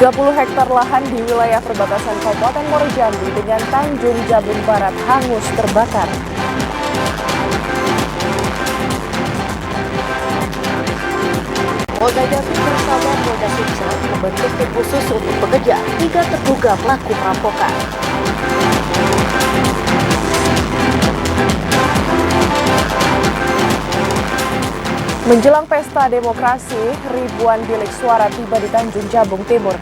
30 hektar lahan di wilayah perbatasan Kabupaten Muaro Jambi dengan Tanjung Jabung Barat hangus terbakar. Polda Jambi bersama Polda Sumsel membentuk tim khusus untuk bekerja 3 terduga pelaku perampokan. Menjelang pesta demokrasi, ribuan bilik suara tiba di Tanjung Jabung Timur.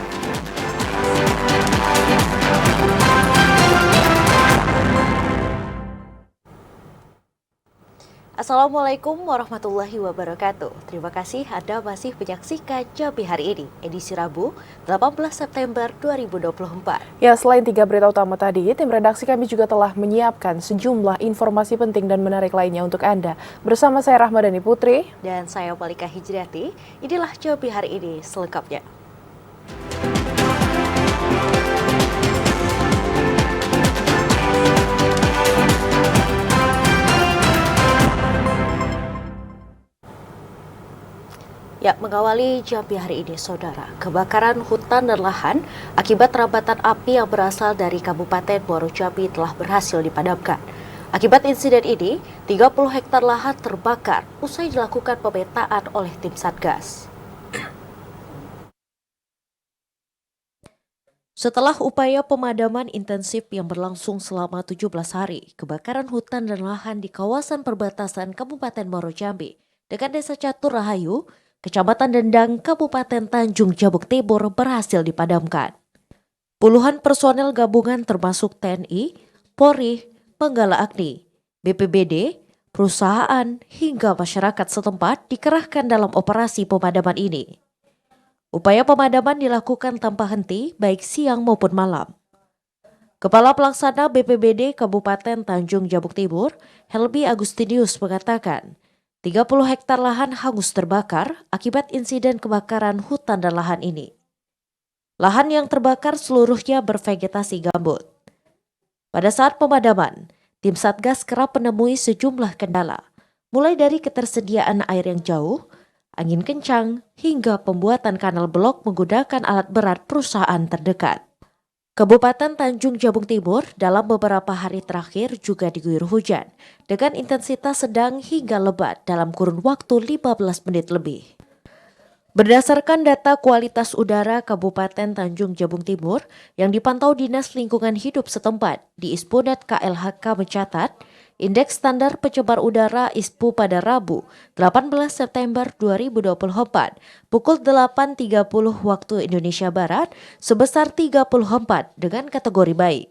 Assalamualaikum warahmatullahi wabarakatuh. Terima kasih Anda masih menyaksikan Jambi Hari Ini, edisi Rabu, 18 September 2024. Ya, selain 3 berita utama tadi, tim redaksi kami juga telah menyiapkan sejumlah informasi penting dan menarik lainnya untuk Anda. Bersama saya Rahmadani Putri dan saya Malika Hijriati, inilah Jambi Hari Ini selengkapnya. Ya, mengawali Jambi Hari Ini, Saudara, kebakaran hutan dan lahan akibat rambatan api yang berasal dari Kabupaten Muaro Jambi telah berhasil dipadamkan. Akibat insiden ini, 30 hektar lahan terbakar usai dilakukan pemetaan oleh tim Satgas. Setelah upaya pemadaman intensif yang berlangsung selama 17 hari, kebakaran hutan dan lahan di kawasan perbatasan Kabupaten Muaro Jambi dengan Desa Catur Rahayu, Kecamatan Dendang, Kabupaten Tanjung Jabung Timur berhasil dipadamkan. Puluhan personel gabungan termasuk TNI, Polri, Penggala Agni, BPBD, perusahaan, hingga masyarakat setempat dikerahkan dalam operasi pemadaman ini. Upaya pemadaman dilakukan tanpa henti baik siang maupun malam. Kepala Pelaksana BPBD Kabupaten Tanjung Jabung Timur, Helmi Agustinius mengatakan, 30 hektar lahan hangus terbakar akibat insiden kebakaran hutan dan lahan ini. Lahan yang terbakar seluruhnya bervegetasi gambut. Pada saat pemadaman, tim Satgas kerap menemui sejumlah kendala, mulai dari ketersediaan air yang jauh, angin kencang, hingga pembuatan kanal blok menggunakan alat berat perusahaan terdekat. Kabupaten Tanjung Jabung Timur dalam beberapa hari terakhir juga diguyur hujan dengan intensitas sedang hingga lebat dalam kurun waktu 15 menit lebih. Berdasarkan data kualitas udara Kabupaten Tanjung Jabung Timur yang dipantau Dinas Lingkungan Hidup setempat di ISPUNET KLHK mencatat, Indeks Standar Pencemar Udara ISPU pada Rabu 18 September 2024 pukul 8.30 waktu Indonesia Barat sebesar 34 dengan kategori baik.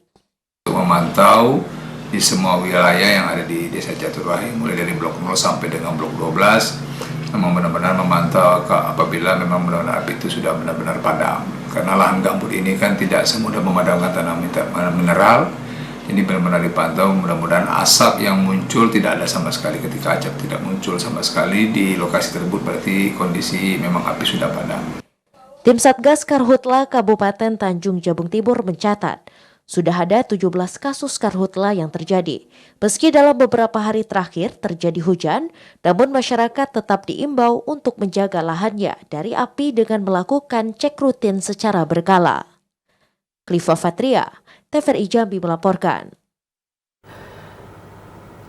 Memantau di semua wilayah yang ada di Desa Catur Rahayu mulai dari blok 0 sampai dengan blok 12 memang benar-benar memantau apabila memang benar-benar api itu sudah benar-benar padam. Karena lahan gambut ini kan tidak semudah memadamkan tanah mineral. Ini benar-benar dipantau, mudah-mudahan asap yang muncul tidak ada sama sekali. Ketika asap tidak muncul sama sekali di lokasi tersebut berarti kondisi memang api sudah padam. Tim Satgas Karhutla Kabupaten Tanjung Jabung Timur mencatat, sudah ada 17 kasus karhutla yang terjadi. Meski dalam beberapa hari terakhir terjadi hujan, namun masyarakat tetap diimbau untuk menjaga lahannya dari api dengan melakukan cek rutin secara berkala. Cliva Fatria, TVRI Jambi melaporkan.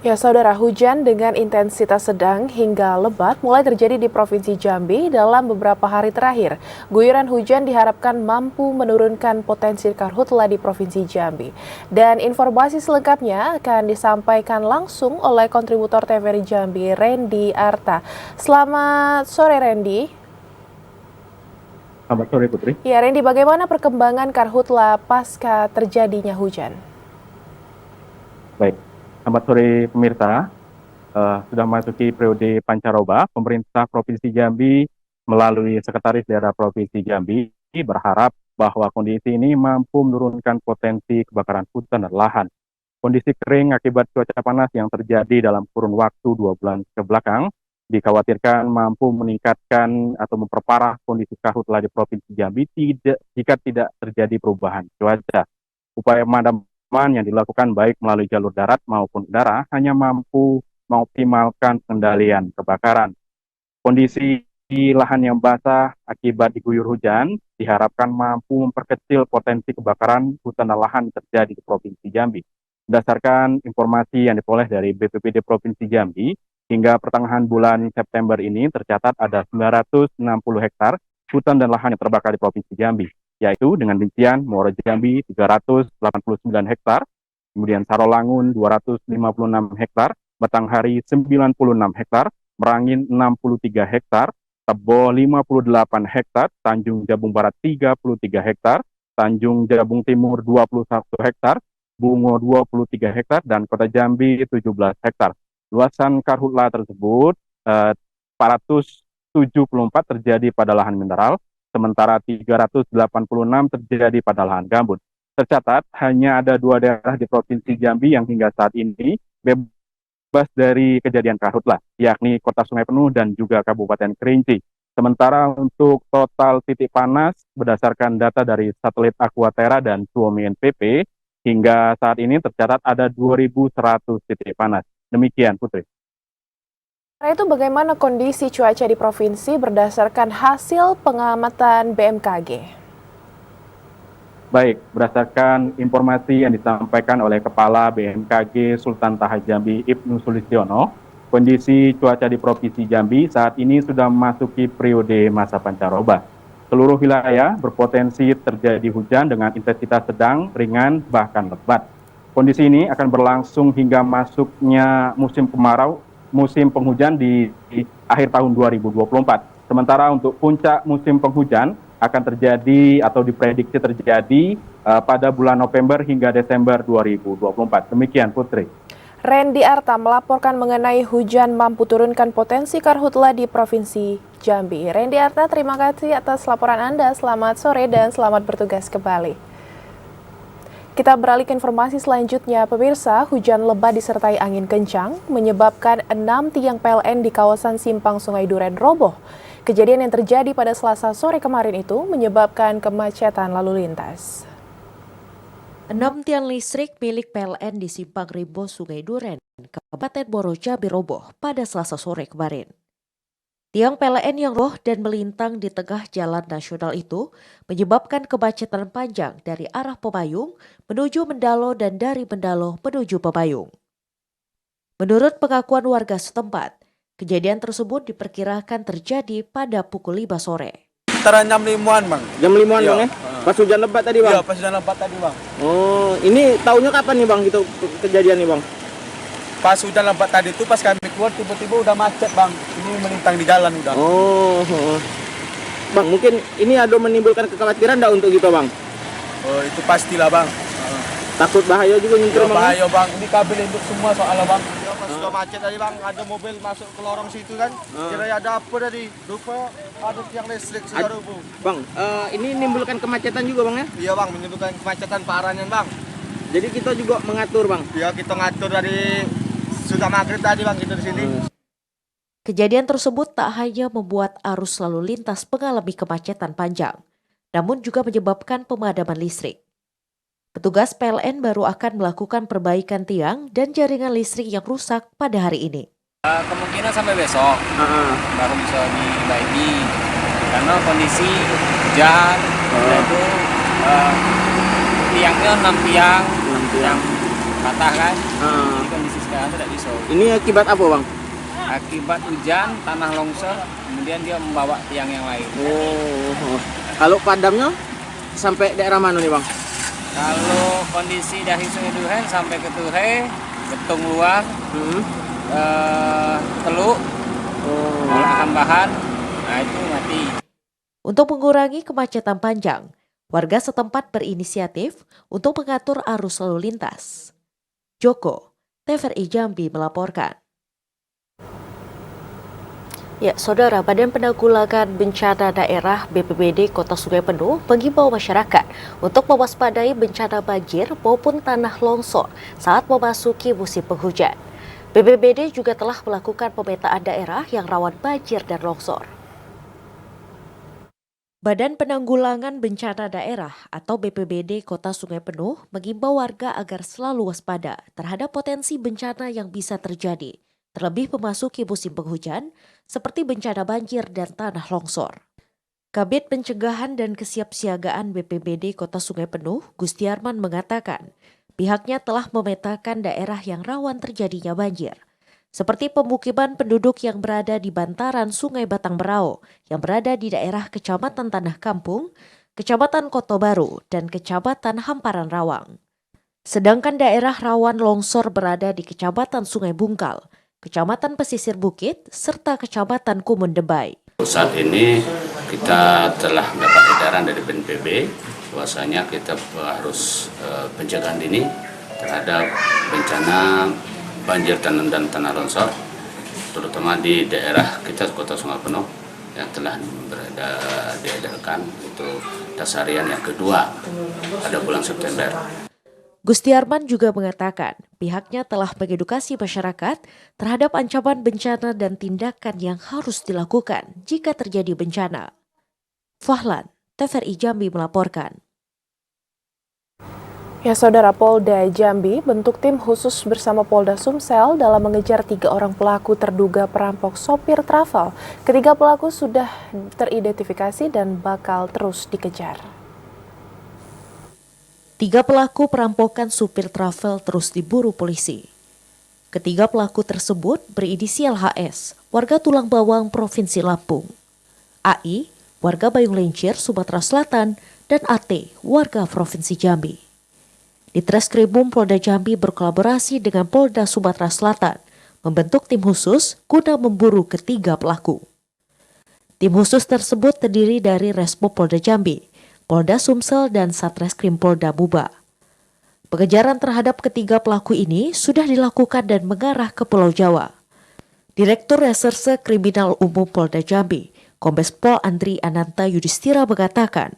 Ya, Saudara, hujan dengan intensitas sedang hingga lebat mulai terjadi di Provinsi Jambi dalam beberapa hari terakhir. Guyuran hujan diharapkan mampu menurunkan potensi karhutla di Provinsi Jambi. Dan informasi selengkapnya akan disampaikan langsung oleh kontributor TVRI Jambi, Randy Arta. Selamat sore, Randy. Selamat sore, Putri. Ya, Randy, bagaimana perkembangan karhutla pasca terjadinya hujan? Baik, selamat sore pemirsa. Sudah memasuki periode pancaroba, pemerintah Provinsi Jambi melalui Sekretaris Daerah Provinsi Jambi berharap bahwa kondisi ini mampu menurunkan potensi kebakaran hutan dan lahan. Kondisi kering akibat cuaca panas yang terjadi dalam kurun waktu 2 bulan kebelakang dikhawatirkan mampu meningkatkan atau memperparah kondisi karhutla di Provinsi Jambi jika tidak terjadi perubahan cuaca. Upaya pemadaman yang dilakukan baik melalui jalur darat maupun udara hanya mampu mengoptimalkan pengendalian kebakaran. Kondisi di lahan yang basah akibat diguyur hujan diharapkan mampu memperkecil potensi kebakaran hutan dan lahan yang terjadi di Provinsi Jambi. Berdasarkan informasi yang diperoleh dari BPBD Provinsi Jambi, hingga pertengahan bulan September ini tercatat ada 960 hektar hutan dan lahan yang terbakar di Provinsi Jambi, yaitu dengan rincian Muara Jambi 389 hektar, kemudian Sarolangun 256 hektar, Batanghari 96 hektar, Merangin 63 hektar, Tebo 58 hektar, Tanjung Jabung Barat 33 hektar, Tanjung Jabung Timur 21 hektar, Bungo 23 hektar, dan Kota Jambi 17 hektar. Luasan karhutla tersebut 474 terjadi pada lahan mineral, sementara 386 terjadi pada lahan gambut. Tercatat hanya ada 2 daerah di Provinsi Jambi yang hingga saat ini bebas dari kejadian karhutla, yakni Kota Sungai Penuh dan juga Kabupaten Kerinci. Sementara untuk total titik panas berdasarkan data dari satelit Aquaterra dan Suomi NPP, hingga saat ini tercatat ada 2.100 titik panas. Demikian, Putri. Karena itu bagaimana kondisi cuaca di provinsi berdasarkan hasil pengamatan BMKG? Baik, berdasarkan informasi yang disampaikan oleh Kepala BMKG Sultan Taha Jambi Ibnu Sulistiono, kondisi cuaca di Provinsi Jambi saat ini sudah memasuki periode masa pancaroba. Seluruh wilayah berpotensi terjadi hujan dengan intensitas sedang, ringan, bahkan lebat. Kondisi ini akan berlangsung hingga masuknya musim kemarau, musim penghujan di akhir tahun 2024. Sementara untuk puncak musim penghujan akan terjadi atau diprediksi terjadi pada bulan November hingga Desember 2024. Demikian, Putri. Randy Arta melaporkan mengenai hujan mampu turunkan potensi karhutla di Provinsi Jambi. Randy Arta, terima kasih atas laporan Anda. Selamat sore dan selamat bertugas kembali. Kita beralih ke informasi selanjutnya. Pemirsa, hujan lebat disertai angin kencang menyebabkan 6 tiang PLN di kawasan Simpang Sungai Duren roboh. Kejadian yang terjadi pada Selasa sore kemarin itu menyebabkan kemacetan lalu lintas. 6 tiang listrik milik PLN di Simpang Rimbo Sungai Duren, Kabupaten Muaro Jambi roboh pada Selasa sore kemarin. Tiang PLN yang roboh dan melintang di tengah jalan nasional itu menyebabkan kemacetan panjang dari arah Pepayung menuju Mendalo dan dari Mendalo menuju Pepayung. Menurut pengakuan warga setempat, kejadian tersebut diperkirakan terjadi pada pukul 5 sore. Antara jam 5-an, Bang. Jam 5-an, Iya. Bang, ya? Pas hujan lebat tadi, Bang? Iya, pas hujan lebat tadi, Bang. Oh, ini tahunya kapan nih, Bang, gitu kejadian nih, Bang? Pas hujan lebat tadi itu pas kami keluar tiba-tiba udah macet, Bang. Ini melintang di jalan udah. Oh. Bang, mungkin ini ada menimbulkan kekhawatiran enggak untuk kita, Bang? Oh, itu pastilah, Bang. Takut bahaya juga nyetir, Bang? Bahaya, Bang. Ini kabel induk semua soalnya, Bang. Ya, pas sudah macet tadi, Bang, ada mobil masuk ke lorong situ kan. Kira ada apa tadi? Rupa ada tiang listrik sudah rubuh. Bang, ini menimbulkan kemacetan juga, Bang, ya? Iya, Bang, menimbulkan kemacetan parahnya, Bang. Jadi kita juga mengatur, Bang? Ya, kita ngatur dari sudah maghrib tadi, Bang, kita di sini. Kejadian tersebut tak hanya membuat arus lalu lintas mengalami kemacetan panjang, namun juga menyebabkan pemadaman listrik. Petugas PLN baru akan melakukan perbaikan tiang dan jaringan listrik yang rusak pada hari ini. Kemungkinan sampai besok baru bisa dibaiki karena kondisi hujan dan itu tiangnya 6 tiang yang patah kan. Jadi kondisi sekarang tidak bisa. Ini akibat apa, Bang? Akibat hujan, tanah longsor, kemudian dia membawa tiang yang lain. Oh. Kalau padamnya sampai daerah mana nih, Bang? Kalau kondisi dari Sungai Duren sampai ke Tuhe, Betung Luar, Teluk, olahan bahan, nah itu mati. Untuk mengurangi kemacetan panjang, warga setempat berinisiatif untuk mengatur arus lalu lintas. Joko, TVRI Jambi melaporkan. Ya, Saudara, Badan Penanggulangan Bencana Daerah BPBD Kota Sungai Penuh mengimbau masyarakat untuk mewaspadai bencana banjir maupun tanah longsor saat memasuki musim penghujan. BPBD juga telah melakukan pemetaan daerah yang rawan banjir dan longsor. Badan Penanggulangan Bencana Daerah atau BPBD Kota Sungai Penuh mengimbau warga agar selalu waspada terhadap potensi bencana yang bisa terjadi, terlebih memasuki musim penghujan seperti bencana banjir dan tanah longsor. Kabid Pencegahan dan Kesiapsiagaan BPBD Kota Sungai Penuh, Gustiarman mengatakan, pihaknya telah memetakan daerah yang rawan terjadinya banjir, seperti pemukiman penduduk yang berada di bantaran Sungai Batang Berau, yang berada di daerah Kecamatan Tanah Kampung, Kecamatan Koto Baru, dan Kecamatan Hamparan Rawang. Sedangkan daerah rawan longsor berada di Kecamatan Sungai Bungkal, Kecamatan Pesisir Bukit, serta Kecamatan Kumun Debai. Saat ini kita telah mendapat edaran dari BNPB bahwasanya kita harus pencegahan dini terhadap bencana banjir dan tanah longsor, terutama di daerah kita Kota Sungai Penuh yang telah diedarkan itu dasarian yang kedua pada bulan September. Gustiarman juga mengatakan pihaknya telah mengedukasi masyarakat terhadap ancaman bencana dan tindakan yang harus dilakukan jika terjadi bencana. Fahlan, TVRI Jambi melaporkan. Ya, Saudara, Polda Jambi bentuk tim khusus bersama Polda Sumsel dalam mengejar 3 orang pelaku terduga perampok sopir travel. Ketiga pelaku sudah teridentifikasi dan bakal terus dikejar. 3 pelaku perampokan supir travel terus diburu polisi. Ketiga pelaku tersebut berinisial HS, warga Tulang Bawang, Provinsi Lampung, AI, warga Bayung Lencir, Sumatera Selatan, dan AT, warga Provinsi Jambi. Di Treskrimum Polda Jambi berkolaborasi dengan Polda Sumatera Selatan, membentuk tim khusus guna memburu ketiga pelaku. Tim khusus tersebut terdiri dari Resmo Polda Jambi, Polda Sumsel, dan Satreskrim Polda Buba. Pengejaran terhadap ketiga pelaku ini sudah dilakukan dan mengarah ke Pulau Jawa. Direktur Reserse Kriminal Umum Polda Jambi, Kombes Pol Andri Ananta Yudhistira mengatakan,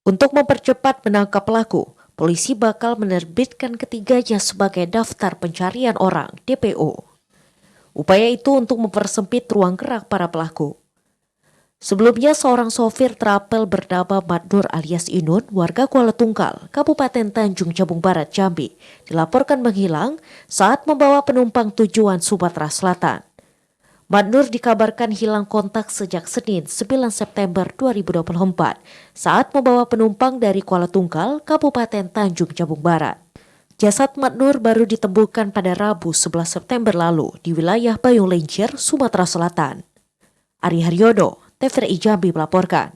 untuk mempercepat menangkap pelaku, polisi bakal menerbitkan ketiganya sebagai daftar pencarian orang (DPO). Upaya itu untuk mempersempit ruang gerak para pelaku. Sebelumnya, seorang sopir trapel bernama Madnur alias Inun, warga Kuala Tungkal, Kabupaten Tanjung Jabung Barat, Jambi, dilaporkan menghilang saat membawa penumpang tujuan Sumatera Selatan. Madnur dikabarkan hilang kontak sejak Senin 9 September 2024 saat membawa penumpang dari Kuala Tungkal, Kabupaten Tanjung Jabung Barat. Jasad Madnur baru ditemukan pada Rabu 11 September lalu di wilayah Bayung Lencir, Sumatera Selatan. Ari Haryodo, TVRI Jambi melaporkan.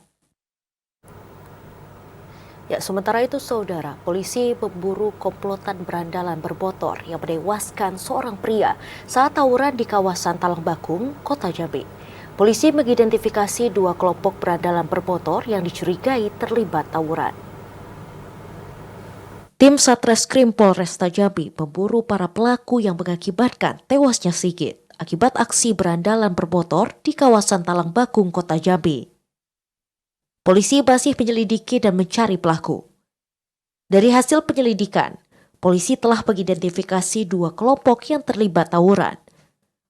Ya, sementara itu Saudara, polisi memburu komplotan berandalan bermotor yang menewaskan seorang pria saat tawuran di kawasan Talang Bakung, Kota Jambi. Polisi mengidentifikasi 2 kelompok berandalan bermotor yang dicurigai terlibat tawuran. Tim Satreskrim Polresta Jambi memburu para pelaku yang mengakibatkan tewasnya Sigit akibat aksi berandalan bermotor di kawasan Talang Bakung, Kota Jambi. Polisi masih menyelidiki dan mencari pelaku. Dari hasil penyelidikan, polisi telah mengidentifikasi 2 kelompok yang terlibat tawuran.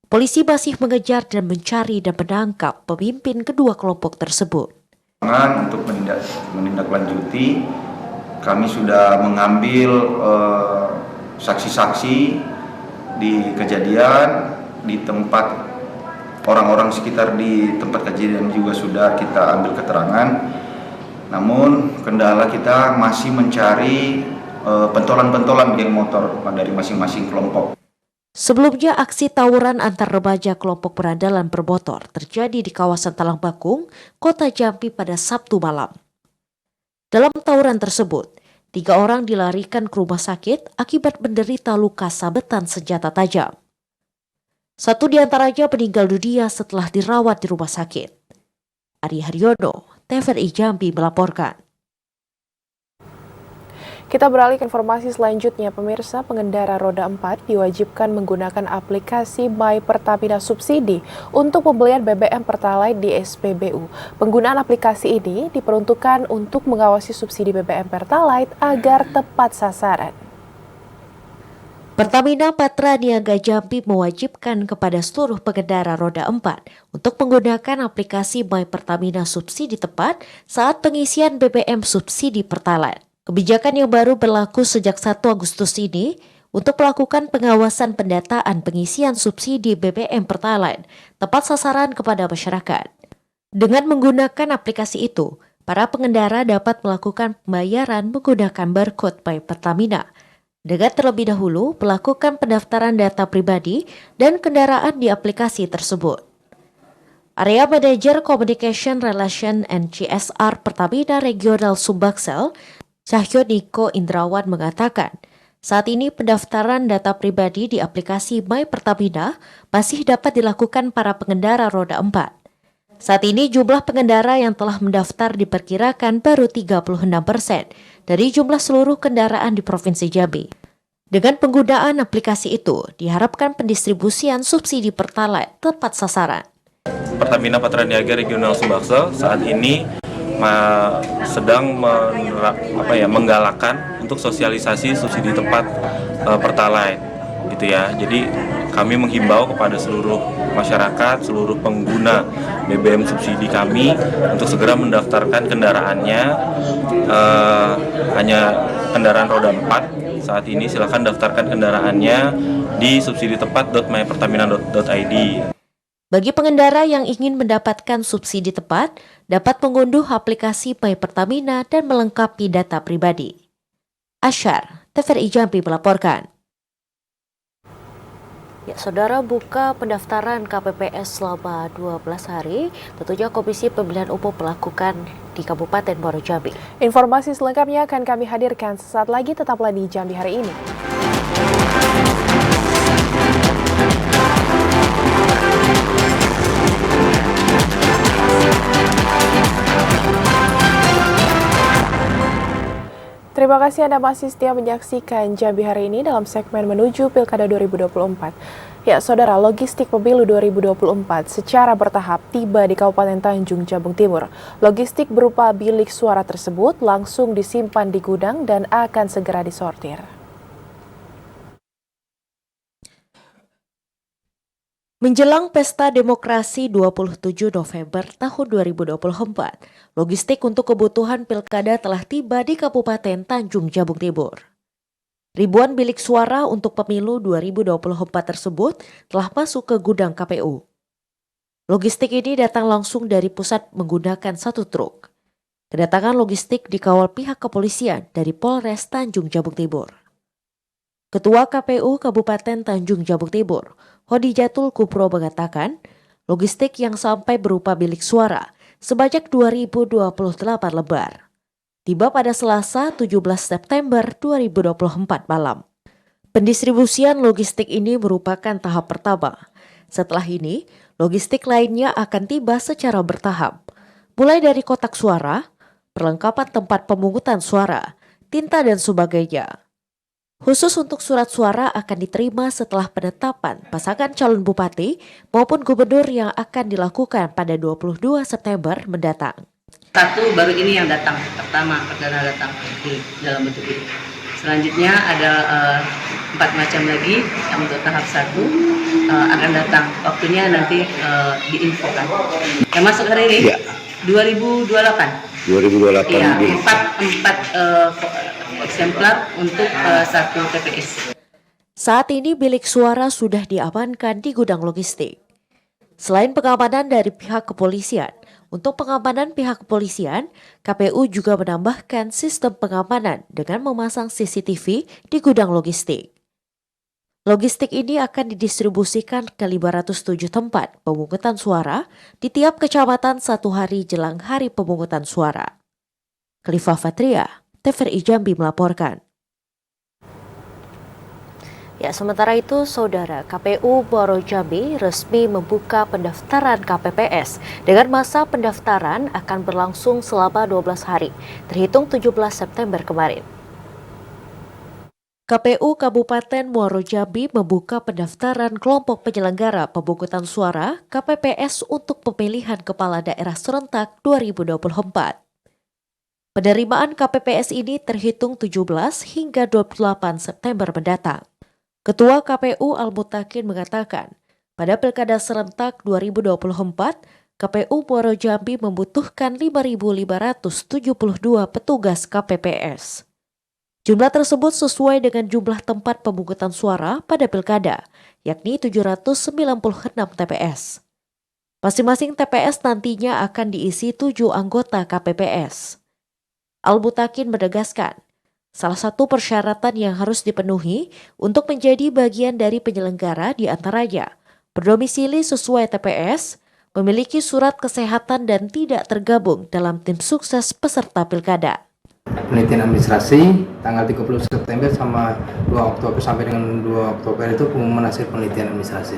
Polisi masih mengejar dan mencari dan menangkap pemimpin kedua kelompok tersebut. Untuk menindaklanjuti, kami sudah mengambil saksi-saksi di kejadian, di tempat orang-orang sekitar di tempat kejadian juga sudah kita ambil keterangan. Namun kendala kita masih mencari pentolan-pentolan geng motor dari masing-masing kelompok. Sebelumnya, aksi tawuran antar remaja kelompok berandalan bermotor terjadi di kawasan Talang Bakung, Kota Jambi pada Sabtu malam. Dalam tawuran tersebut, 3 orang dilarikan ke rumah sakit akibat menderita luka sabetan senjata tajam. 1 di antaranya meninggal dunia setelah dirawat di rumah sakit. Ari Haryodo, TVRI Jambi melaporkan. Kita beralih ke informasi selanjutnya, pemirsa. Pengendara roda 4 diwajibkan menggunakan aplikasi My Pertamina Subsidi untuk pembelian BBM Pertalite di SPBU. Penggunaan aplikasi ini diperuntukkan untuk mengawasi subsidi BBM Pertalite agar tepat sasaran. Pertamina Patra Niaga Jambi mewajibkan kepada seluruh pengendara roda 4 untuk menggunakan aplikasi My Pertamina Subsidi tepat saat pengisian BBM subsidi Pertalite. Kebijakan yang baru berlaku sejak 1 Agustus ini untuk melakukan pengawasan pendataan pengisian subsidi BBM Pertalite tepat sasaran kepada masyarakat. Dengan menggunakan aplikasi itu, para pengendara dapat melakukan pembayaran menggunakan barcode My Pertamina dengan terlebih dahulu melakukan pendaftaran data pribadi dan kendaraan di aplikasi tersebut. Area Manager Communication Relation and CSR Pertamina Regional Sumbaksel, Cahyo Niko Indrawan mengatakan, saat ini pendaftaran data pribadi di aplikasi My Pertamina masih dapat dilakukan para pengendara roda 4. Saat ini jumlah pengendara yang telah mendaftar diperkirakan baru 36% dari jumlah seluruh kendaraan di Provinsi Jambi. Dengan penggunaan aplikasi itu, diharapkan pendistribusian subsidi Pertalite tepat sasaran. Pertamina Patraniaga Regional Sumbaksel saat ini sedang menggalakkan untuk sosialisasi subsidi tepat Pertalite, gitu ya. Jadi kami menghimbau kepada seluruh masyarakat, seluruh pengguna BBM subsidi kami untuk segera mendaftarkan kendaraannya. Hanya kendaraan roda 4 saat ini, silakan daftarkan kendaraannya di subsiditepat.mypertamina.id. Bagi pengendara yang ingin mendapatkan subsidi tepat, dapat mengunduh aplikasi My Pertamina dan melengkapi data pribadi. Asyar, TVRI Jambi melaporkan. Ya, Saudara, buka pendaftaran KPPS selama 12 hari, tentunya Komisi Pemilihan Umum melakukan di Kabupaten Muaro Jambi. Informasi selengkapnya akan kami hadirkan sesaat lagi, tetaplah di Jambi hari ini. Terima kasih Anda masih setia menyaksikan Jambi hari ini dalam segmen menuju Pilkada 2024. Ya, Saudara, logistik pemilu 2024 secara bertahap tiba di Kabupaten Tanjung Jabung Timur. Logistik berupa bilik suara tersebut langsung disimpan di gudang dan akan segera disortir. Menjelang Pesta Demokrasi 27 November tahun 2024, logistik untuk kebutuhan pilkada telah tiba di Kabupaten Tanjung Jabung Timur. Ribuan bilik suara untuk pemilu 2024 tersebut telah masuk ke gudang KPU. Logistik ini datang langsung dari pusat menggunakan satu truk. Kedatangan logistik dikawal pihak kepolisian dari Polres Tanjung Jabung Timur. Ketua KPU Kabupaten Tanjung Jabung Timur, Hodijatul Kupro mengatakan, logistik yang sampai berupa bilik suara sebanyak 2028 lembar. Tiba pada Selasa 17 September 2024 malam. Pendistribusian logistik ini merupakan tahap pertama. Setelah ini, logistik lainnya akan tiba secara bertahap. Mulai dari kotak suara, perlengkapan tempat pemungutan suara, tinta dan sebagainya. Khusus untuk surat suara akan diterima setelah penetapan pasangan calon bupati maupun gubernur yang akan dilakukan pada 22 September mendatang. Satu baru ini yang datang, pertama perdana datang di dalam bentuk ini. Selanjutnya ada 4 macam lagi yang untuk tahap 1 akan datang. Waktunya nanti diinfokan. Yang masuk hari ini ya. 2028. 2028. Iya, 4 eksemplar untuk 1 TPS. Saat ini bilik suara sudah diamankan di gudang logistik. Selain pengamanan dari pihak kepolisian, untuk pengamanan pihak kepolisian, KPU juga menambahkan sistem pengamanan dengan memasang CCTV di gudang logistik. Logistik ini akan didistribusikan ke 507 tempat pemungutan suara di tiap kecamatan 1 hari jelang hari pemungutan suara. Khalifah Fatria, TVRI Jambi melaporkan. Ya, sementara itu, Saudara, KPU Muaro Jambi resmi membuka pendaftaran KPPS dengan masa pendaftaran akan berlangsung selama 12 hari, terhitung 17 September kemarin. KPU Kabupaten Muaro Jambi membuka pendaftaran kelompok penyelenggara pemungutan suara KPPS untuk pemilihan kepala daerah serentak 2024. Penerimaan KPPS ini terhitung 17 hingga 28 September mendatang. Ketua KPU Al-Mutakin mengatakan, pada Pilkada Serentak 2024, KPU Muaro Jambi membutuhkan 5.572 petugas KPPS. Jumlah tersebut sesuai dengan jumlah tempat pemungutan suara pada pilkada, yakni 796 TPS. Masing-masing TPS nantinya akan diisi 7 anggota KPPS. Al-Mutakin menegaskan, salah satu persyaratan yang harus dipenuhi untuk menjadi bagian dari penyelenggara diantaranya berdomisili sesuai TPS, memiliki surat kesehatan dan tidak tergabung dalam tim sukses peserta pilkada. Penelitian administrasi tanggal 30 September sama 2 Oktober sampai dengan 2 Oktober itu pengumuman hasil penelitian administrasi.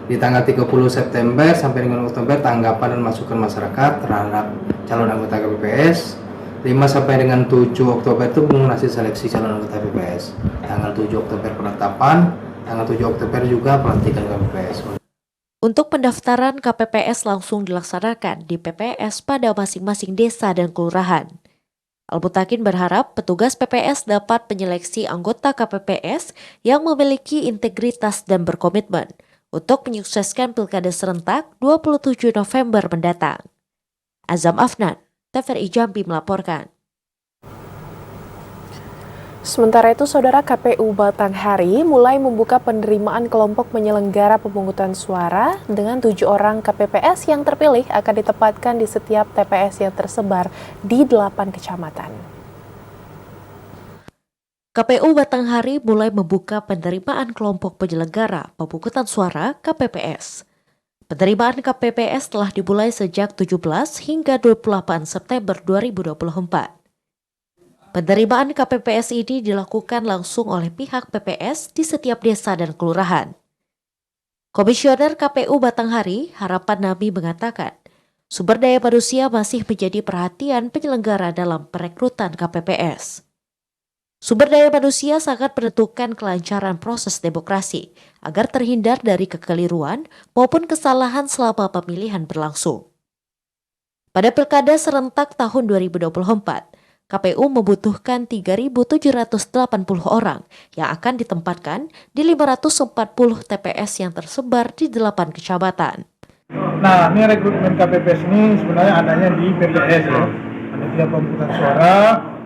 Di tanggal 30 September sampai dengan Oktober tanggapan dan masukan masyarakat terhadap calon anggota KPPS. 5 sampai dengan 7 Oktober itu pengumuman hasil seleksi calon anggota KPPS. Tanggal 7 Oktober penetapan, tanggal 7 Oktober juga pelantikan KPPS. Untuk pendaftaran KPPS langsung dilaksanakan di PPS pada masing-masing desa dan kelurahan. Al-Mutakin berharap petugas PPS dapat menyeleksi anggota KPPS yang memiliki integritas dan berkomitmen untuk menyukseskan Pilkada serentak 27 November mendatang. Azam Afnan, TVRI Jambi melaporkan. Sementara itu, Saudara, KPU Batanghari mulai membuka penerimaan kelompok penyelenggara pemungutan suara dengan 7 orang KPPS yang terpilih akan ditempatkan di setiap TPS yang tersebar di 8 kecamatan. KPU Batanghari mulai membuka penerimaan kelompok penyelenggara pemungutan suara KPPS. Penerimaan KPPS telah dimulai sejak 17 hingga 28 September 2024. Penerimaan KPPS ini dilakukan langsung oleh pihak PPS di setiap desa dan kelurahan. Komisioner KPU Batanghari, Harapan Nami mengatakan, sumber daya manusia masih menjadi perhatian penyelenggara dalam perekrutan KPPS. Sumber daya manusia sangat menentukan kelancaran proses demokrasi agar terhindar dari kekeliruan maupun kesalahan selama pemilihan berlangsung. Pada Pilkada serentak tahun 2024, KPU membutuhkan 3.780 orang yang akan ditempatkan di 540 TPS yang tersebar di 8 kecamatan. Nah, ini rekrutmen KPPS ini sebenarnya adanya di PPS ya. Ada 3 pemungutan suara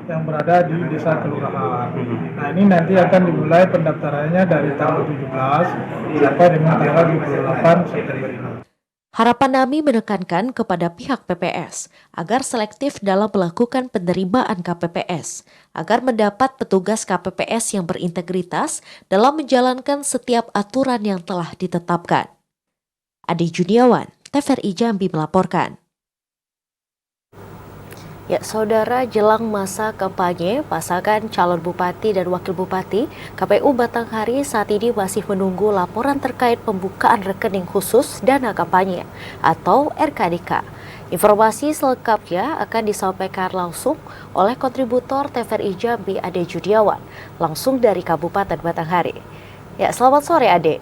yang berada di desa kelurahan. Nah, ini nanti akan dimulai pendaftarannya dari tanggal 17 sampai dengan tanggal 28 September ini. Harapan Nami menekankan kepada pihak PPS agar selektif dalam melakukan penerimaan KPPS, agar mendapat petugas KPPS yang berintegritas dalam menjalankan setiap aturan yang telah ditetapkan. Ade Juniawan, TVRI Jambi melaporkan. Ya, Saudara, jelang masa kampanye, pasangan calon bupati dan wakil bupati KPU Batanghari saat ini masih menunggu laporan terkait pembukaan rekening khusus dana kampanye atau RKDK. Informasi selengkapnya akan disampaikan langsung oleh kontributor TVRI Jambi Ade Judiawan, langsung dari Kabupaten Batanghari. Ya, selamat sore Ade.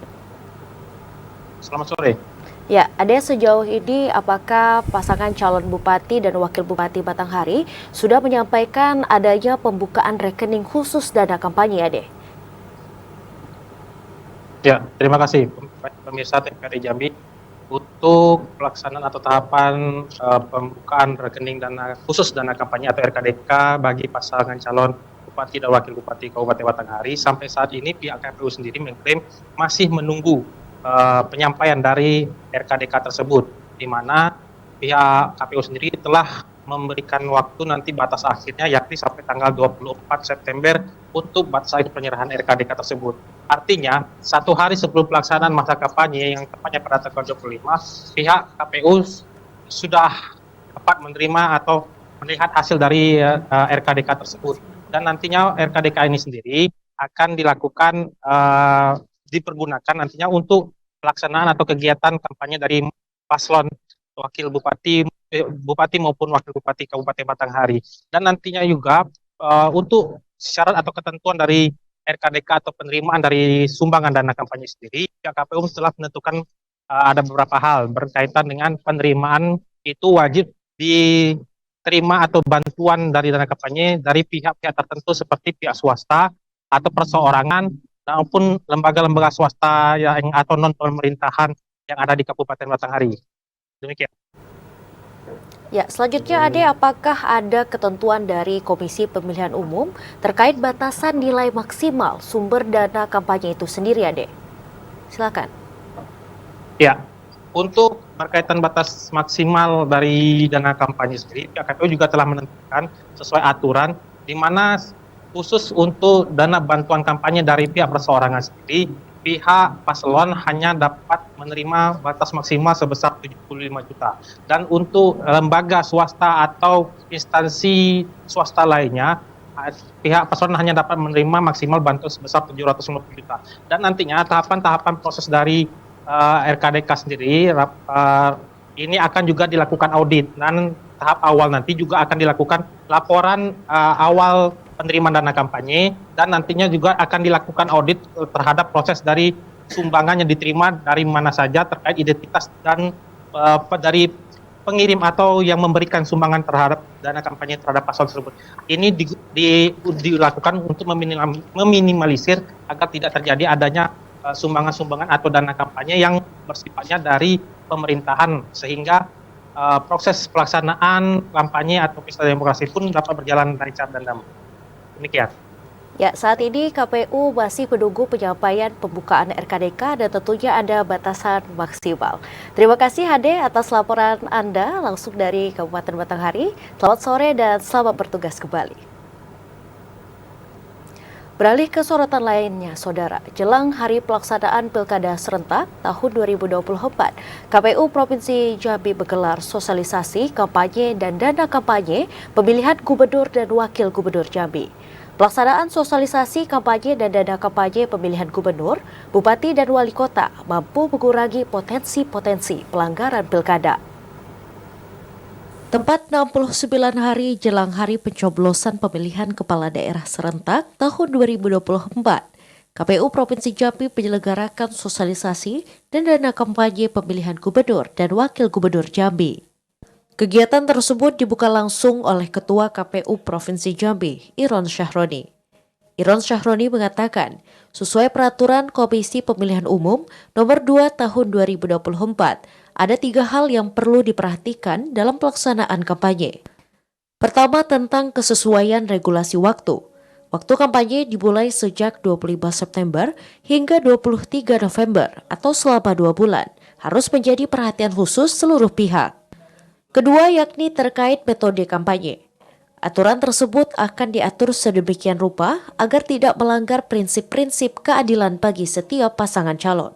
Selamat sore. Ya, Ade, sejauh ini apakah pasangan calon bupati dan wakil bupati Batanghari sudah menyampaikan adanya pembukaan rekening khusus dana kampanye, Ade? Ya, terima kasih pemirsa TVRI Jambi. Untuk pelaksanaan atau tahapan pembukaan rekening dana khusus dana kampanye atau RKDK bagi pasangan calon bupati dan wakil bupati Kabupaten Batanghari, sampai saat ini pihak KPU sendiri mengklaim masih menunggu penyampaian dari RKDK tersebut, di mana pihak KPU sendiri telah memberikan waktu nanti batas akhirnya yakni sampai tanggal 24 September untuk batas akhir penyerahan RKDK tersebut. Artinya, 1 hari sebelum pelaksanaan masa kampanye yang tepatnya pada tanggal 25, pihak KPU sudah dapat menerima atau melihat hasil dari RKDK tersebut. Dan nantinya RKDK ini sendiri akan dilakukan dipergunakan nantinya untuk pelaksanaan atau kegiatan kampanye dari paslon wakil bupati maupun wakil bupati Kabupaten Batanghari. Dan nantinya juga untuk syarat atau ketentuan dari RKDK atau penerimaan dari sumbangan dana kampanye sendiri, pihak KPU telah menentukan ada beberapa hal berkaitan dengan penerimaan itu wajib diterima atau bantuan dari dana kampanye dari pihak-pihak tertentu seperti pihak swasta atau perseorangan maupun lembaga-lembaga swasta yang atau non pemerintahan yang ada di Kabupaten Batanghari. Demikian. Ya, selanjutnya Ade, apakah ada ketentuan dari Komisi Pemilihan Umum terkait batasan nilai maksimal sumber dana kampanye itu sendiri, Ade? Silakan. Ya, untuk berkaitan batas maksimal dari dana kampanye sendiri, pihak KPU juga telah menentukan sesuai aturan di mana khusus untuk dana bantuan kampanye dari pihak perseorangan sendiri, pihak paslon hanya dapat menerima batas maksimal sebesar 75 juta. Dan untuk lembaga swasta atau instansi swasta lainnya, pihak paslon hanya dapat menerima maksimal bantuan sebesar 750 juta. Dan nantinya tahapan-tahapan proses dari RKDK sendiri ini akan juga dilakukan audit, dan tahap awal nanti juga akan dilakukan laporan awal penerimaan dana kampanye, dan nantinya juga akan dilakukan audit terhadap proses dari sumbangan yang diterima dari mana saja terkait identitas dan dari pengirim atau yang memberikan sumbangan terhadap dana kampanye terhadap paslon tersebut. Ini dilakukan untuk meminimalisir agar tidak terjadi adanya sumbangan-sumbangan atau dana kampanye yang bersifatnya dari pemerintahan, sehingga proses pelaksanaan kampanye atau pesta demokrasi pun dapat berjalan lancar dan damai. Demikian. Ya, saat ini KPU masih menunggu penyampaian pembukaan RKDK dan tentunya ada batasan maksimal. Terima kasih Ade atas laporan Anda langsung dari Kabupaten Batanghari. Selamat sore dan selamat bertugas kembali. Beralih ke sorotan lainnya, Saudara. Jelang hari pelaksanaan Pilkada Serentak tahun 2024, KPU Provinsi Jambi menggelar sosialisasi, kampanye, dan dana kampanye pemilihan gubernur dan wakil gubernur Jambi. Pelaksanaan sosialisasi, kampanye, dan dana kampanye pemilihan gubernur, bupati, dan wali kota mampu mengurangi potensi-potensi pelanggaran pilkada. Tepat 69 hari jelang hari pencoblosan pemilihan kepala daerah serentak tahun 2024, KPU Provinsi Jambi menyelenggarakan sosialisasi dan dana kampanye pemilihan gubernur dan wakil gubernur Jambi. Kegiatan tersebut dibuka langsung oleh Ketua KPU Provinsi Jambi, Iron Syahroni. Iron Syahroni mengatakan, sesuai peraturan Komisi Pemilihan Umum nomor 2 tahun 2024, ada 3 hal yang perlu diperhatikan dalam pelaksanaan kampanye. Pertama, tentang kesesuaian regulasi waktu. Waktu kampanye dimulai sejak 25 September hingga 23 November atau selama 2 bulan, harus menjadi perhatian khusus seluruh pihak. Kedua, yakni terkait metode kampanye. Aturan tersebut akan diatur sedemikian rupa agar tidak melanggar prinsip-prinsip keadilan bagi setiap pasangan calon.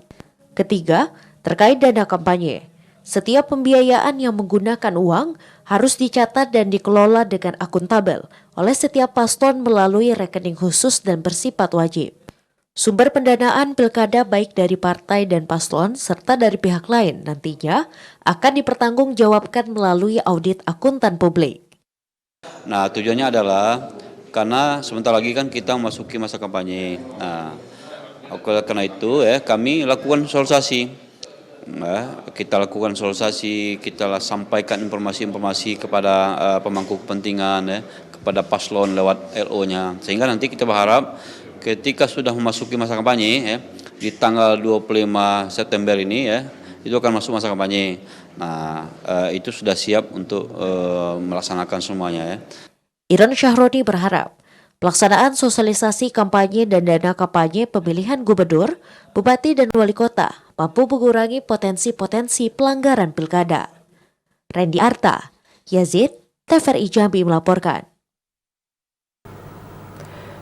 Ketiga, terkait dana kampanye. Setiap pembiayaan yang menggunakan uang harus dicatat dan dikelola dengan akuntabel oleh setiap paslon melalui rekening khusus dan bersifat wajib. Sumber pendanaan pilkada baik dari partai dan paslon serta dari pihak lain nantinya akan dipertanggungjawabkan melalui audit akuntan publik. Nah, tujuannya adalah karena sebentar lagi kan kita memasuki masa kampanye. Nah, karena itu kami lakukan sosialisasi. Kita lakukan sosialisasi, kita sampaikan informasi-informasi kepada pemangku kepentingan, kepada paslon lewat LO-nya. Sehingga nanti kita berharap ketika sudah memasuki masa kampanye, di tanggal 25 September ini, itu akan masuk masa kampanye. Nah, itu sudah siap untuk melaksanakan semuanya. Iron Syahroni berharap pelaksanaan sosialisasi kampanye dan dana kampanye pemilihan gubernur, bupati, dan wali kota mampu mengurangi potensi-potensi pelanggaran pilkada. Randy Arta, Yazid, TVRI Jambi melaporkan.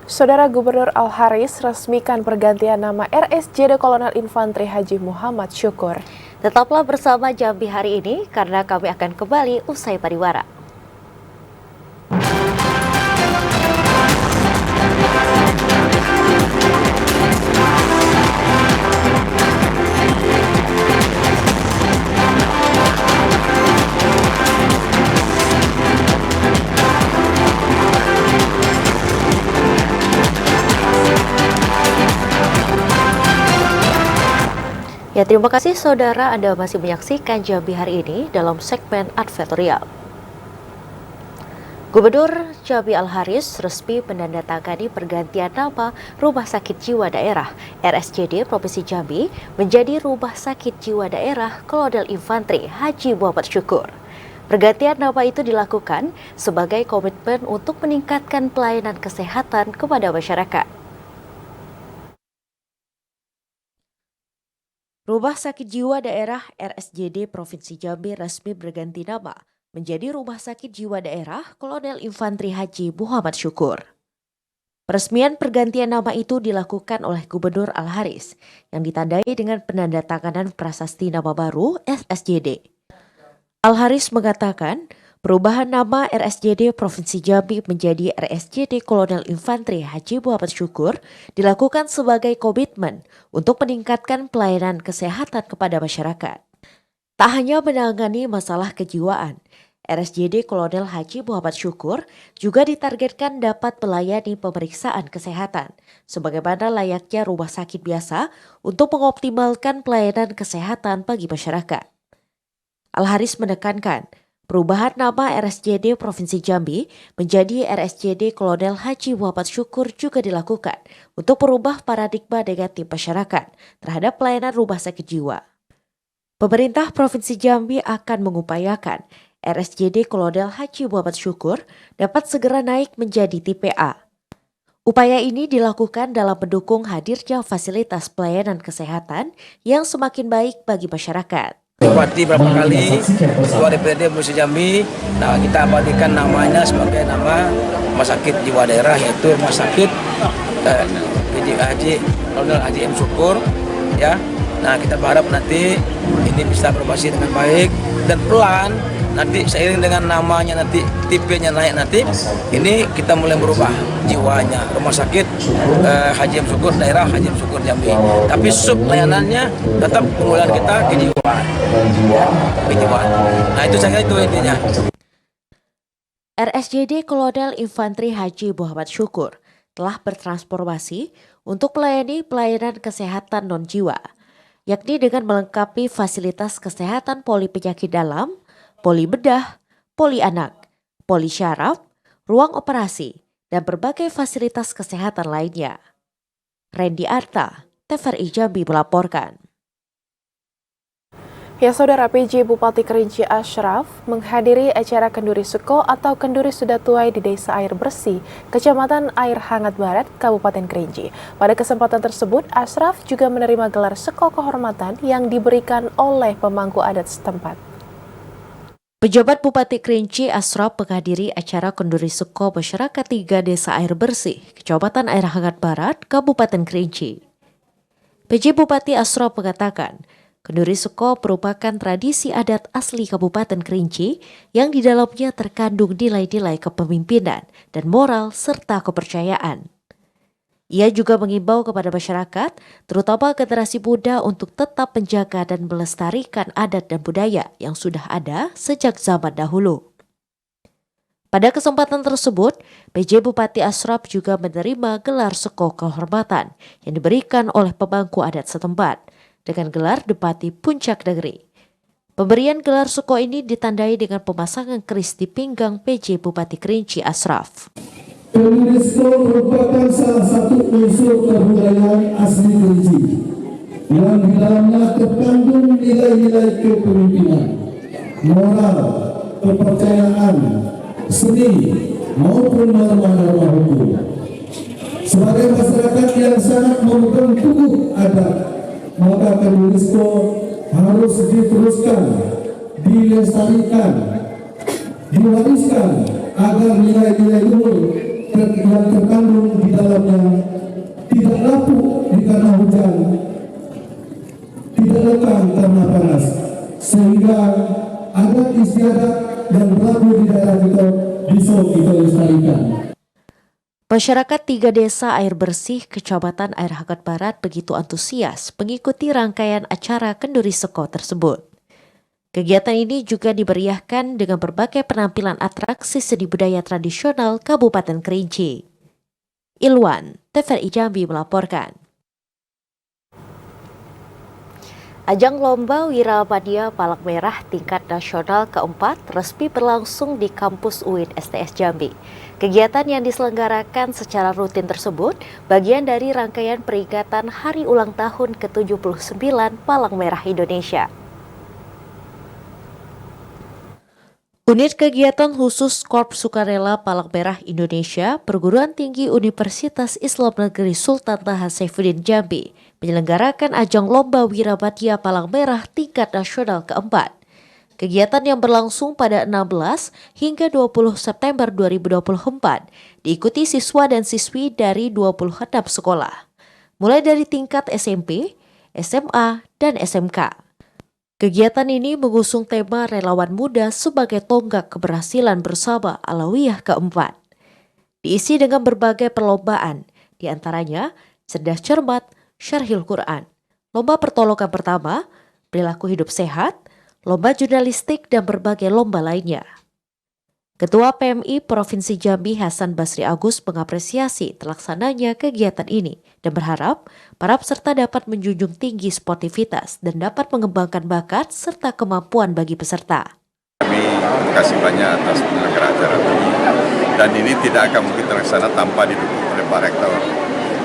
Saudara Gubernur Al-Haris resmikan pergantian nama RSJD Kolonel Infanteri Haji Muhammad Syukur. Tetaplah bersama Jambi hari ini karena kami akan kembali usai pariwara. Ya, terima kasih saudara, Anda masih menyaksikan Jambi hari ini dalam segmen advertorial. Gubernur Jambi Al-Haris resmi menandatangani pergantian nama Rumah Sakit Jiwa Daerah RSJD Provinsi Jambi menjadi Rumah Sakit Jiwa Daerah Kolonel Infanteri Haji Muhammad Syukur. Pergantian nama itu dilakukan sebagai komitmen untuk meningkatkan pelayanan kesehatan kepada masyarakat. Rumah Sakit Jiwa Daerah RSJD Provinsi Jambi resmi berganti nama menjadi Rumah Sakit Jiwa Daerah Kolonel Infantri Haji Muhammad Syukur. Peresmian pergantian nama itu dilakukan oleh Gubernur Al-Haris yang ditandai dengan penandatanganan prasasti nama baru RSJD. Al-Haris mengatakan perubahan nama RSJD Provinsi Jambi menjadi RSJD Kolonel Infantri Haji Muhammad Syukur dilakukan sebagai komitmen untuk meningkatkan pelayanan kesehatan kepada masyarakat. Tak hanya menangani masalah kejiwaan, RSJD Kolonel Haji Muhammad Syukur juga ditargetkan dapat melayani pemeriksaan kesehatan sebagaimana layaknya rumah sakit biasa untuk mengoptimalkan pelayanan kesehatan bagi masyarakat. Al-Haris menekankan perubahan nama RSJD Provinsi Jambi menjadi RSJD Kolonel Haji Muhammad Syukur juga dilakukan untuk merubah paradigma negatif masyarakat terhadap pelayanan rumah sakit jiwa. Pemerintah Provinsi Jambi akan mengupayakan RSJD Kolonel Haji Muhammad Syukur dapat segera naik menjadi tipe A. Upaya ini dilakukan dalam mendukung hadirnya fasilitas pelayanan kesehatan yang semakin baik bagi masyarakat. Bupati berapa kali, Ketua DPRD Provinsi Jambi, nah kita abadikan namanya sebagai nama Rumah Sakit Jiwa Daerah, yaitu Rumah Sakit Kolonel Haji M. Syukur, ya. Nah kita berharap nanti ini bisa beroperasi dengan baik dan pelan. Nanti seiring dengan namanya nanti tipenya naik nanti, ini kita mulai berubah jiwanya. Rumah Sakit Haji M. Syukur Daerah Haji M. Syukur Jambi. Tapi sub layanannya tetap penggunaan kita kejiwaan. Nah itu saya itu intinya. RSJD Kolonel Infantri Haji Muhammad Syukur telah bertransformasi untuk melayani pelayanan kesehatan non-jiwa, yakni dengan melengkapi fasilitas kesehatan poli penyakit dalam, poli bedah, poli anak, poli syaraf, ruang operasi, dan berbagai fasilitas kesehatan lainnya. Randy Arta, TVRI Jambi melaporkan. Ya, Saudara, PJ Bupati Kerinci Ashraf menghadiri acara Kenduri Suko atau Kenduri Sudah Tuai di Desa Air Bersih, Kecamatan Air Hangat Barat, Kabupaten Kerinci. Pada kesempatan tersebut, Ashraf juga menerima gelar Seko Kehormatan yang diberikan oleh pemangku adat setempat. Pejabat Bupati Kerinci Ashraf menghadiri acara Kenduri Suko Masyarakat 3 Desa Air Bersih, Kecamatan Air Hangat Barat, Kabupaten Kerinci. PJ Bupati Ashraf mengatakan, Kenduri Suko merupakan tradisi adat asli Kabupaten Kerinci yang di dalamnya terkandung nilai-nilai kepemimpinan dan moral serta kepercayaan. Ia juga mengimbau kepada masyarakat, terutama generasi muda untuk tetap menjaga dan melestarikan adat dan budaya yang sudah ada sejak zaman dahulu. Pada kesempatan tersebut, PJ Bupati Ashraf juga menerima gelar Seko Kehormatan yang diberikan oleh pemangku adat setempat dengan gelar Depati Puncak Negeri. Pemberian gelar Seko ini ditandai dengan pemasangan keris di pinggang PJ Bupati Kerinci Ashraf. Kenduri Suko merupakan salah satu unsur kebudayaan asli Kerinci yang di dalamnya terkandung nilai-nilai kepemimpinan, moral, kepercayaan, seni maupun norma-norma hukum. Sebagai masyarakat yang sangat memegang teguh adat, maka Kenduri Suko harus diteruskan, dilestarikan, diwariskan agar nilai-nilai luhur yang terkandung di dalamnya tidak lapuk karena hujan, tidak lekang karena panas, sehingga adat istiadat dan berlaku di daerah kita bisa kita lestarikan. Masyarakat 3 Desa Air Bersih, Kecamatan Air Hangat Barat begitu antusias mengikuti rangkaian acara Kenduri Suko tersebut. Kegiatan ini juga diberiahkan dengan berbagai penampilan atraksi seni budaya tradisional Kabupaten Kerinci. Ilwan, TVRI Jambi melaporkan. Ajang Lomba Wiramadia Palang Merah tingkat nasional keempat resmi berlangsung di kampus UIN STS Jambi. Kegiatan yang diselenggarakan secara rutin tersebut bagian dari rangkaian peringatan Hari Ulang Tahun ke-79 Palang Merah Indonesia. Unit Kegiatan Khusus Korps Sukarela Palang Merah Indonesia Perguruan Tinggi Universitas Islam Negeri Sultan Taha Saifuddin Jambi menyelenggarakan ajang Lomba Wirabadya Palang Merah tingkat nasional keempat. Kegiatan yang berlangsung pada 16 hingga 20 September 2024 diikuti siswa dan siswi dari 26 sekolah, mulai dari tingkat SMP, SMA, dan SMK. Kegiatan ini mengusung tema relawan muda sebagai tonggak keberhasilan bersama Alawiyah keempat. Diisi dengan berbagai perlombaan, diantaranya cerdas cermat, syarhil Quran, lomba pertolongan pertama, perilaku hidup sehat, lomba jurnalistik, dan berbagai lomba lainnya. Ketua PMI Provinsi Jambi Hasan Basri Agus mengapresiasi terlaksananya kegiatan ini dan berharap para peserta dapat menjunjung tinggi sportivitas dan dapat mengembangkan bakat serta kemampuan bagi peserta. Kami terima kasih banyak atas penyelenggaraan acara ini, dan ini tidak akan mungkin terlaksana tanpa didukung oleh Pak Rektor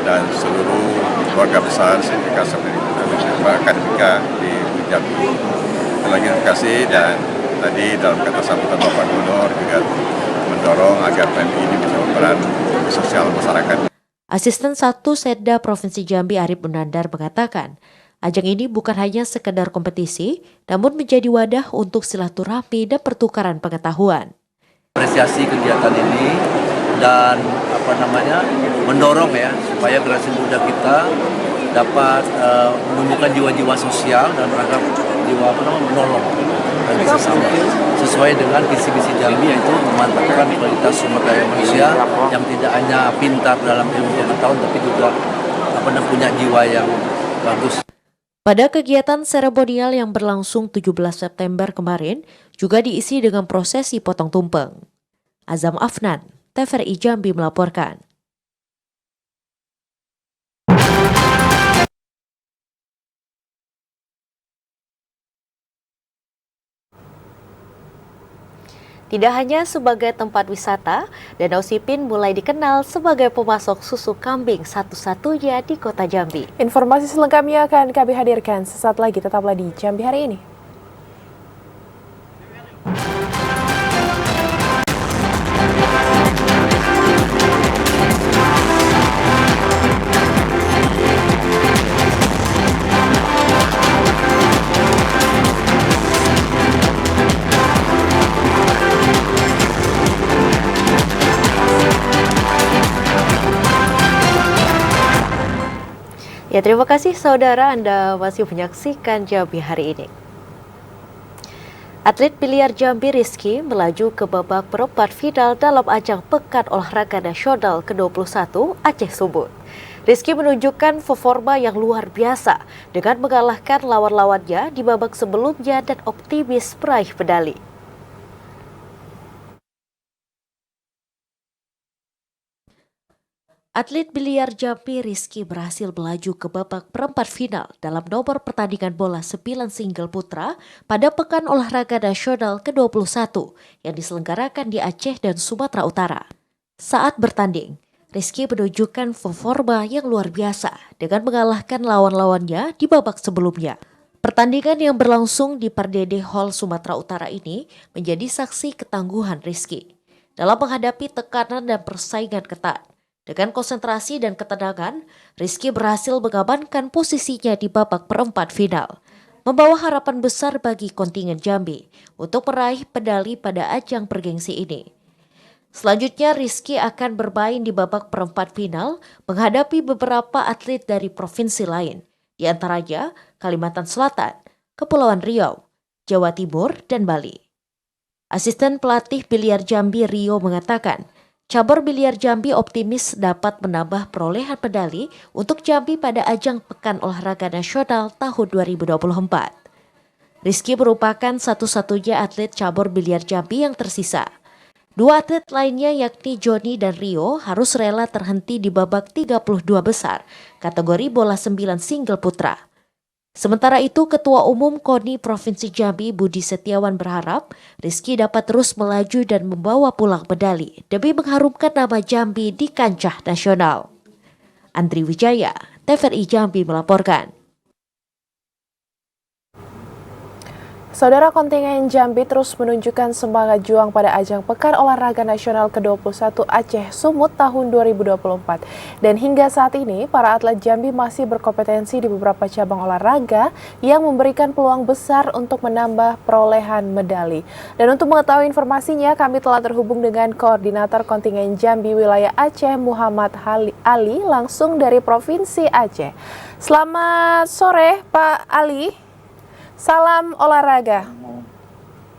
dan seluruh keluarga besar Sindika Akademika di Jambi. Lagi terima kasih, dan tadi dalam kata sambutan Bapak Gubernur juga mendorong agar PMI ini bisa berperan sosial masyarakat. Asisten 1 Setda Provinsi Jambi Arif Munandar mengatakan, ajang ini bukan hanya sekedar kompetisi, namun menjadi wadah untuk silaturahmi dan pertukaran pengetahuan. Apresiasi kegiatan ini dan mendorong ya supaya generasi muda kita dapat menumbuhkan jiwa-jiwa sosial dan rangka jiwa menolong bagi sesama sesuai dengan visi-visi Jambi, yaitu memantapkan kualitas sumber daya manusia yang tidak hanya pintar dalam ilmu pengetahuan tapi juga punya jiwa yang bagus. Pada kegiatan seremonial yang berlangsung 17 September kemarin juga diisi dengan prosesi potong tumpeng. Azam Afnan, TVRI Jambi melaporkan. Tidak hanya sebagai tempat wisata, Danau Sipin mulai dikenal sebagai pemasok susu kambing satu-satunya di Kota Jambi. Informasi selengkapnya akan kami hadirkan sesaat lagi, tetaplah di Jambi Hari Ini. Ya, terima kasih saudara, Anda masih menyaksikan Jambi Hari Ini. Atlet biliar Jambi Rizky melaju ke babak perempat final dalam ajang Pekan Olahraga Nasional ke-21 Aceh Subud. Rizky menunjukkan performa yang luar biasa dengan mengalahkan lawan-lawannya di babak sebelumnya dan optimis meraih medali. Atlet biliar Jambi Rizky berhasil melaju ke babak perempat final dalam nomor pertandingan bola 9 single putra pada Pekan Olahraga Nasional ke-21 yang diselenggarakan di Aceh dan Sumatera Utara. Saat bertanding, Rizky menunjukkan performa yang luar biasa dengan mengalahkan lawan-lawannya di babak sebelumnya. Pertandingan yang berlangsung di Pardede Hall Sumatera Utara ini menjadi saksi ketangguhan Rizky dalam menghadapi tekanan dan persaingan ketat. Dengan konsentrasi dan ketenangan, Rizky berhasil mengamankan posisinya di babak perempat final, membawa harapan besar bagi kontingen Jambi untuk meraih medali pada ajang bergengsi ini. Selanjutnya, Rizky akan bermain di babak perempat final menghadapi beberapa atlet dari provinsi lain, di antaranya Kalimantan Selatan, Kepulauan Riau, Jawa Timur, dan Bali. Asisten pelatih biliar Jambi Rio mengatakan, cabur biliar Jambi optimis dapat menambah perolehan medali untuk Jambi pada ajang Pekan Olahraga Nasional tahun 2024. Rizky merupakan satu-satunya atlet cabur biliar Jambi yang tersisa. Dua atlet lainnya yakni Joni dan Rio harus rela terhenti di babak 32 besar kategori bola 9 single putra. Sementara itu, Ketua Umum KONI Provinsi Jambi Budi Setiawan berharap Rizky dapat terus melaju dan membawa pulang medali demi mengharumkan nama Jambi di kancah nasional. Andri Wijaya, TVRI Jambi melaporkan. Saudara, kontingen Jambi terus menunjukkan semangat juang pada ajang Pekan Olahraga Nasional ke-21 Aceh Sumut tahun 2024. Dan hingga saat ini, para atlet Jambi masih berkompetensi di beberapa cabang olahraga yang memberikan peluang besar untuk menambah perolehan medali. Dan untuk mengetahui informasinya, kami telah terhubung dengan Koordinator Kontingen Jambi Wilayah Aceh, Muhammad Ali, langsung dari Provinsi Aceh. Selamat sore, Pak Ali. Salam olahraga.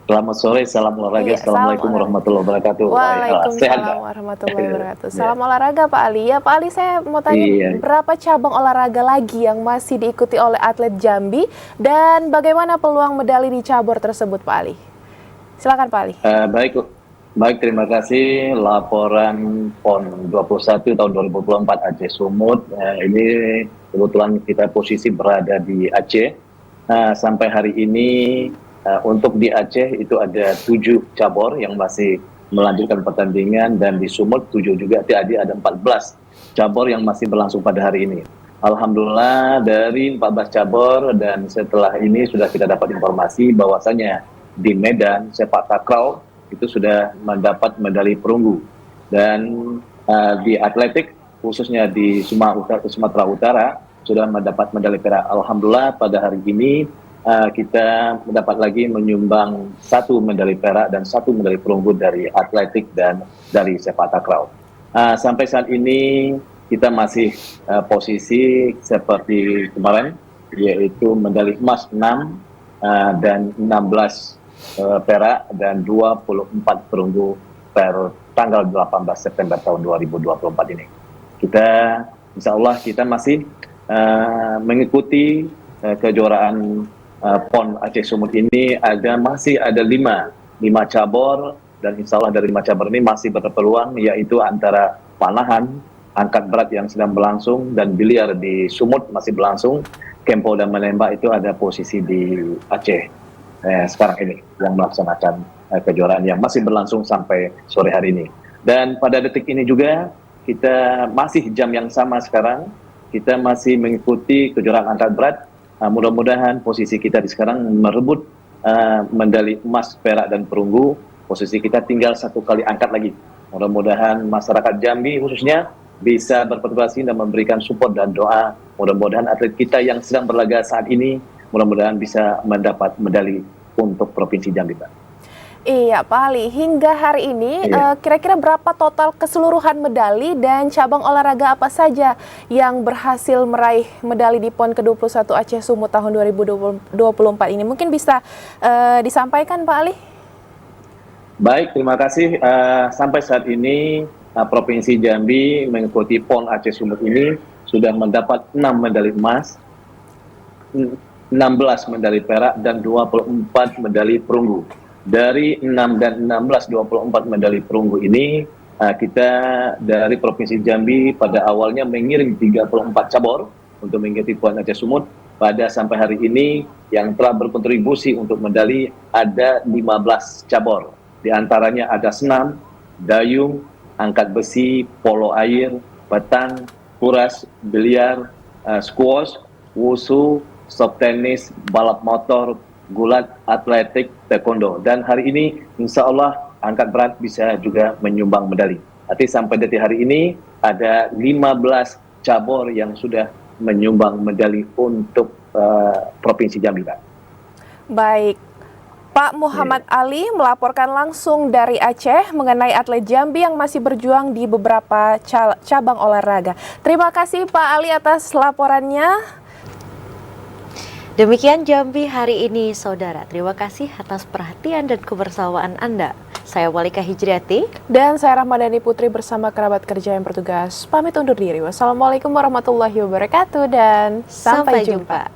Selamat sore, salam olahraga. Assalamualaikum warahmatullahi wabarakatuh. Waalaikumsalam warahmatullahi wabarakatuh. Salam olahraga, Pak Ali. Ya, Pak Ali, saya mau tanya berapa cabang olahraga lagi yang masih diikuti oleh atlet Jambi dan bagaimana peluang medali di cabur tersebut, Pak Ali? Silakan, Pak Ali. Baik, terima kasih. Laporan PON 21 tahun 2024 Aceh Sumut. Ini kebetulan kita posisi berada di Aceh. Sampai hari ini untuk di Aceh itu ada 7 cabur yang masih melanjutkan pertandingan, dan di Sumut 7 juga, tadi ada 14 cabur yang masih berlangsung pada hari ini. Alhamdulillah dari 14 cabur, dan setelah ini sudah kita dapat informasi bahwasanya di Medan sepak takraw itu sudah mendapat medali perunggu, dan di atletik khususnya di Sumatera Utara sudah mendapat medali perak. Alhamdulillah pada hari ini kita mendapat lagi menyumbang 1 medali perak dan 1 medali perunggu dari atletik dan dari sepak takraw. Sampai saat ini kita masih posisi seperti kemarin, yaitu medali emas 6 dan 16 perak dan 24 perunggu per tanggal 18 September tahun 2024 ini. Kita insya Allah kita masih mengikuti kejuaraan PON Aceh Sumut ini. Masih ada 5 cabur, dan insya Allah dari 5 cabur ini masih berpeluang, yaitu antara panahan, angkat berat yang sedang berlangsung, dan biliar di Sumut masih berlangsung. Kempo dan menembak itu ada posisi di Aceh sekarang ini yang melaksanakan kejuaraan yang masih berlangsung sampai sore hari ini. Dan pada detik ini juga kita masih jam yang sama sekarang, kita masih mengikuti kejuaraan angkat berat. Mudah-mudahan posisi kita di sekarang merebut medali emas, perak, dan perunggu. Posisi kita tinggal 1 kali angkat lagi. Mudah-mudahan masyarakat Jambi khususnya bisa berpartisipasi dan memberikan support dan doa. Mudah-mudahan atlet kita yang sedang berlaga saat ini, mudah-mudahan bisa mendapat medali untuk Provinsi Jambi, Pak. Iya, Pak Ali, hingga hari ini kira-kira berapa total keseluruhan medali dan cabang olahraga apa saja yang berhasil meraih medali di PON ke-21 Aceh Sumut tahun 2024 ini? Mungkin bisa disampaikan, Pak Ali? Baik, terima kasih. Sampai saat ini Provinsi Jambi mengikuti PON Aceh Sumut ini sudah mendapat 6 medali emas, 16 medali perak, dan 24 medali perunggu. Dari 6 dan 16, 24 medali perunggu ini, kita dari Provinsi Jambi pada awalnya mengirim 34 cabur untuk mengikuti PON Aceh Sumut. Pada sampai hari ini yang telah berkontribusi untuk medali ada 15 cabur. Di antaranya ada senam, dayung, angkat besi, polo air, petang, kuras, biliar, squash, wusu, stop tenis, balap motor, gulat, atletik, taekwondo. Dan hari ini insya Allah angkat berat bisa juga menyumbang medali. Nanti sampai detik hari ini ada 15 cabur yang sudah menyumbang medali untuk Provinsi Jambi, Pak. Baik, Pak Muhammad Ali melaporkan langsung dari Aceh mengenai atlet Jambi yang masih berjuang di beberapa cabang olahraga. Terima kasih Pak Ali atas laporannya. Demikian Jambi hari ini, Saudara. Terima kasih atas perhatian dan kebersamaan Anda. Saya Walika Hijriati. Dan saya Rahmadani Putri bersama kerabat kerja yang bertugas. Pamit undur diri. Wassalamualaikum warahmatullahi wabarakatuh dan sampai jumpa.